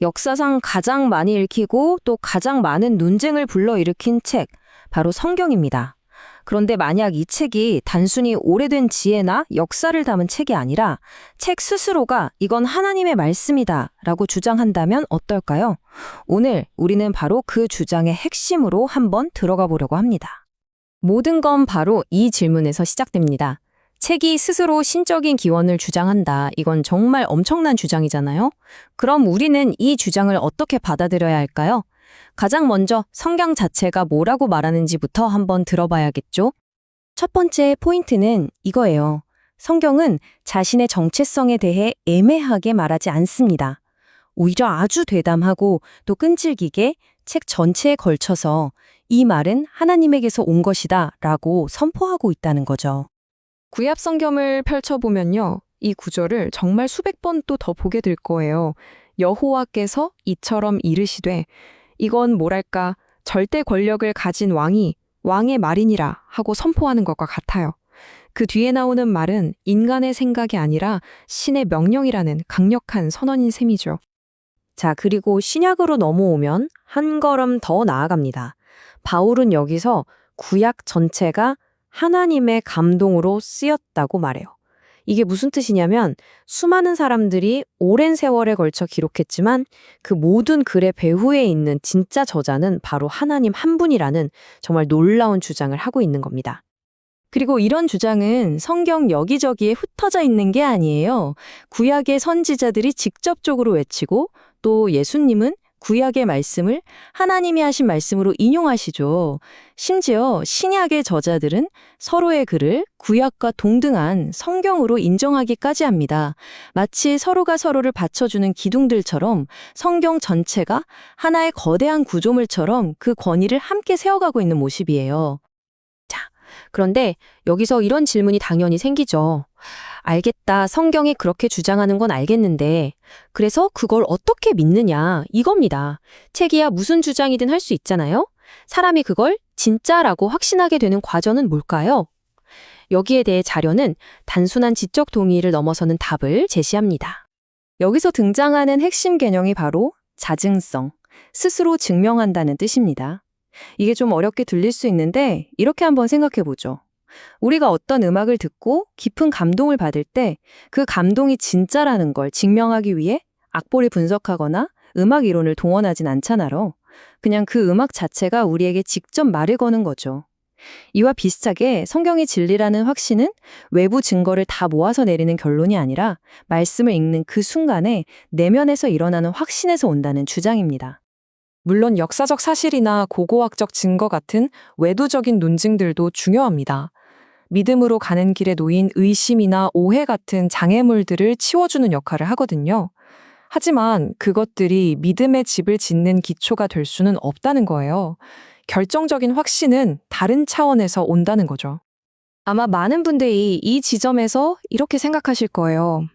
역사상 가장 많이 읽히고 또 가장 많은 논쟁을 불러일으킨 책, 바로 성경입니다. 그런데 만약 이 책이 단순히 오래된 지혜나 역사를 담은 책이 아니라 책 스스로가 이건 하나님의 말씀이다 라고 주장한다면 어떨까요? 오늘 우리는 바로 그 주장의 핵심으로 한번 들어가 보려고 합니다. 모든 건 바로 이 질문에서 시작됩니다. 책이 스스로 신적인 기원을 주장한다. 이건 정말 엄청난 주장이잖아요. 그럼 우리는 이 주장을 어떻게 받아들여야 할까요? 가장 먼저 성경 자체가 뭐라고 말하는지부터 한번 들어봐야겠죠? 첫 번째 포인트는 이거예요. 성경은 자신의 정체성에 대해 애매하게 말하지 않습니다. 오히려 아주 되담하고 또 끈질기게 책 전체에 걸쳐서 이 말은 하나님에게서 온 것이다 라고 선포하고 있다는 거죠. 구약 성경을 펼쳐보면요. 이 구절을 정말 수백 번 또 더 보게 될 거예요. 여호와께서 이처럼 이르시되 이건 뭐랄까 절대 권력을 가진 왕이 왕의 말이니라 하고 선포하는 것과 같아요. 그 뒤에 나오는 말은 인간의 생각이 아니라 신의 명령이라는 강력한 선언인 셈이죠. 자, 그리고 신약으로 넘어오면 한 걸음 더 나아갑니다. 바울은 여기서 구약 전체가 하나님의 감동으로 쓰였다고 말해요. 이게 무슨 뜻이냐면 수많은 사람들이 오랜 세월에 걸쳐 기록했지만 그 모든 글의 배후에 있는 진짜 저자는 바로 하나님 한 분이라는 정말 놀라운 주장을 하고 있는 겁니다. 그리고 이런 주장은 성경 여기저기에 흩어져 있는 게 아니에요. 구약의 선지자들이 직접적으로 외치고 또 예수님은 구약의 말씀을 하나님이 하신 말씀으로 인용하시죠. 심지어 신약의 저자들은 서로의 글을 구약과 동등한 성경으로 인정하기까지 합니다. 마치 서로가 서로를 받쳐주는 기둥들처럼 성경 전체가 하나의 거대한 구조물처럼 그 권위를 함께 세워가고 있는 모습이에요. 자, 그런데 여기서 이런 질문이 당연히 생기죠. 알겠다. 성경이 그렇게 주장하는 건 알겠는데 그래서 그걸 어떻게 믿느냐 이겁니다. 책이야 무슨 주장이든 할 수 있잖아요. 사람이 그걸 진짜라고 확신하게 되는 과정은 뭘까요? 여기에 대해 자료는 단순한 지적 동의를 넘어서는 답을 제시합니다. 여기서 등장하는 핵심 개념이 바로 자증성, 스스로 증명한다는 뜻입니다. 이게 좀 어렵게 들릴 수 있는데 이렇게 한번 생각해 보죠. 우리가 어떤 음악을 듣고 깊은 감동을 받을 때 그 감동이 진짜라는 걸 증명하기 위해 악보를 분석하거나 음악 이론을 동원하진 않잖아요. 그냥 그 음악 자체가 우리에게 직접 말을 거는 거죠. 이와 비슷하게 성경이 진리라는 확신은 외부 증거를 다 모아서 내리는 결론이 아니라 말씀을 읽는 그 순간에 내면에서 일어나는 확신에서 온다는 주장입니다. 물론 역사적 사실이나 고고학적 증거 같은 외부적인 논증들도 중요합니다. 믿음으로 가는 길에 놓인 의심이나 오해 같은 장애물들을 치워주는 역할을 하거든요. 하지만 그것들이 믿음의 집을 짓는 기초가 될 수는 없다는 거예요. 결정적인 확신은 다른 차원에서 온다는 거죠. 아마 많은 분들이 이 지점에서 이렇게 생각하실 거예요.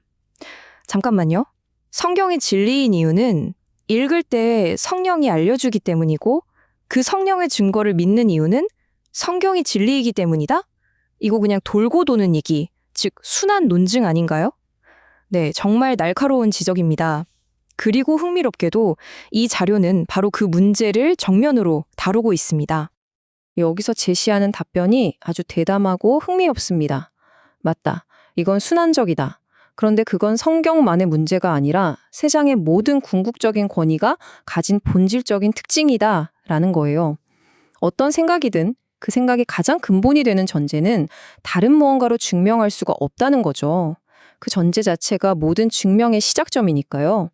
잠깐만요. 성경이 진리인 이유는 읽을 때 성령이 알려주기 때문이고 그 성령의 증거를 믿는 이유는 성경이 진리이기 때문이다? 이거 그냥 돌고 도는 얘기, 즉 순한 논증 아닌가요? 네, 정말 날카로운 지적입니다. 그리고 흥미롭게도 이 자료는 바로 그 문제를 정면으로 다루고 있습니다. 여기서 제시하는 답변이 아주 대담하고 흥미롭습니다. 맞다. 이건 순환적이다. 그런데 그건 성경만의 문제가 아니라 세상의 모든 궁극적인 권위가 가진 본질적인 특징이다 라는 거예요. 어떤 생각이든 그 생각이 가장 근본이 되는 전제는 다른 무언가로 증명할 수가 없다는 거죠. 그 전제 자체가 모든 증명의 시작점이니까요.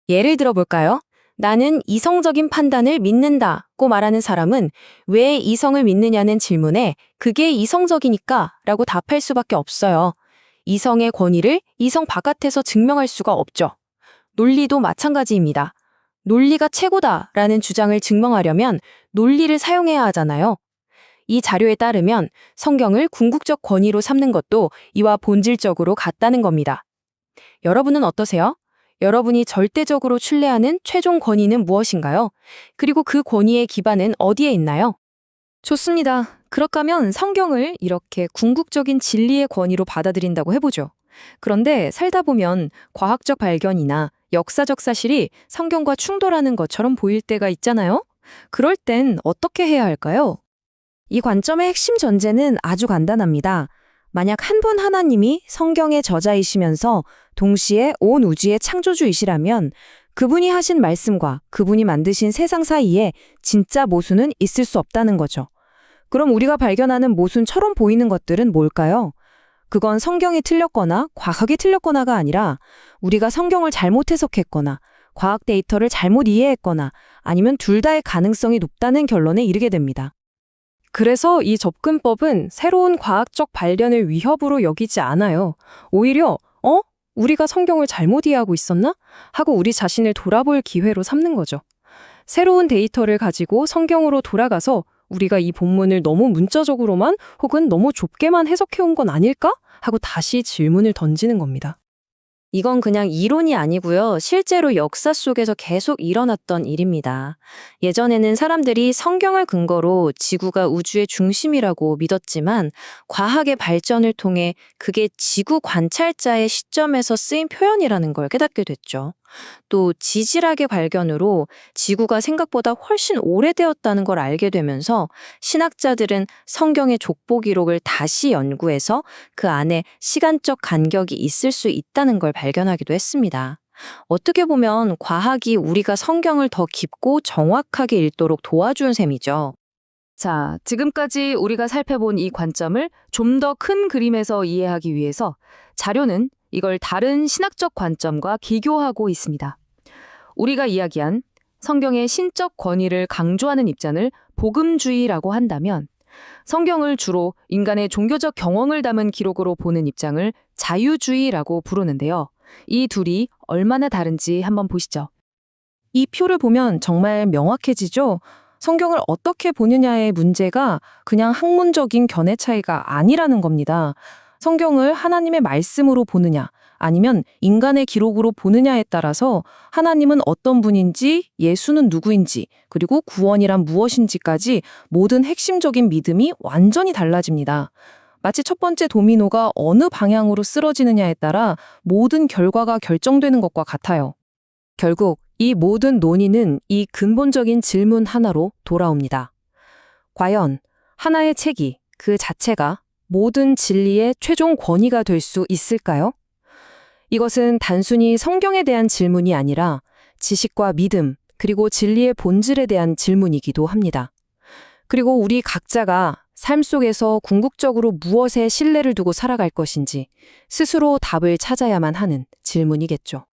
예를 들어볼까요? 나는 이성적인 판단을 믿는다고 말하는 사람은 왜 이성을 믿느냐는 질문에 그게 이성적이니까 라고 답할 수밖에 없어요. 이성의 권위를 이성 바깥에서 증명할 수가 없죠. 논리도 마찬가지입니다. 논리가 최고다라는 주장을 증명하려면 논리를 사용해야 하잖아요. 이 자료에 따르면 성경을 궁극적 권위로 삼는 것도 이와 본질적으로 같다는 겁니다. 여러분은 어떠세요? 여러분이 절대적으로 신뢰하는 최종 권위는 무엇인가요? 그리고 그 권위의 기반은 어디에 있나요? 좋습니다. 그렇다면 성경을 이렇게 궁극적인 진리의 권위로 받아들인다고 해보죠. 그런데 살다 보면 과학적 발견이나 역사적 사실이 성경과 충돌하는 것처럼 보일 때가 있잖아요? 그럴 땐 어떻게 해야 할까요? 이 관점의 핵심 전제는 아주 간단합니다. 만약 한 분 하나님이 성경의 저자이시면서 동시에 온 우주의 창조주이시라면 그분이 하신 말씀과 그분이 만드신 세상 사이에 진짜 모순은 있을 수 없다는 거죠. 그럼 우리가 발견하는 모순처럼 보이는 것들은 뭘까요? 그건 성경이 틀렸거나 과학이 틀렸거나가 아니라 우리가 성경을 잘못 해석했거나 과학 데이터를 잘못 이해했거나 아니면 둘 다의 가능성이 높다는 결론에 이르게 됩니다. 그래서 이 접근법은 새로운 과학적 발견을 위협으로 여기지 않아요. 오히려 우리가 성경을 잘못 이해하고 있었나? 하고 우리 자신을 돌아볼 기회로 삼는 거죠. 새로운 데이터를 가지고 성경으로 돌아가서 우리가 이 본문을 너무 문자적으로만 혹은 너무 좁게만 해석해온 건 아닐까? 하고 다시 질문을 던지는 겁니다. 이건 그냥 이론이 아니고요. 실제로 역사 속에서 계속 일어났던 일입니다. 예전에는 사람들이 성경을 근거로 지구가 우주의 중심이라고 믿었지만 과학의 발전을 통해 그게 지구 관찰자의 시점에서 쓰인 표현이라는 걸 깨닫게 됐죠. 또 지질학의 발견으로 지구가 생각보다 훨씬 오래되었다는 걸 알게 되면서 신학자들은 성경의 족보 기록을 다시 연구해서 그 안에 시간적 간격이 있을 수 있다는 걸 발견하기도 했습니다. 어떻게 보면 과학이 우리가 성경을 더 깊고 정확하게 읽도록 도와준 셈이죠. 자, 지금까지 우리가 살펴본 이 관점을 좀 더 큰 그림에서 이해하기 위해서 자료는 이걸 다른 신학적 관점과 기교하고 있습니다. 우리가 이야기한 성경의 신적 권위를 강조하는 입장을 복음주의라고 한다면 성경을 주로 인간의 종교적 경험을 담은 기록으로 보는 입장을 자유주의라고 부르는데요. 이 둘이 얼마나 다른지 한번 보시죠. 이 표를 보면 정말 명확해지죠? 성경을 어떻게 보느냐의 문제가 그냥 학문적인 견해 차이가 아니라는 겁니다. 성경을 하나님의 말씀으로 보느냐, 아니면 인간의 기록으로 보느냐에 따라서 하나님은 어떤 분인지, 예수는 누구인지, 그리고 구원이란 무엇인지까지 모든 핵심적인 믿음이 완전히 달라집니다. 마치 첫 번째 도미노가 어느 방향으로 쓰러지느냐에 따라 모든 결과가 결정되는 것과 같아요. 결국 이 모든 논의는 이 근본적인 질문 하나로 돌아옵니다. 과연 하나의 책이 그 자체가 모든 진리의 최종 권위가 될 수 있을까요? 이것은 단순히 성경에 대한 질문이 아니라 지식과 믿음, 그리고 진리의 본질에 대한 질문이기도 합니다. 그리고 우리 각자가 삶 속에서 궁극적으로 무엇에 신뢰를 두고 살아갈 것인지 스스로 답을 찾아야만 하는 질문이겠죠.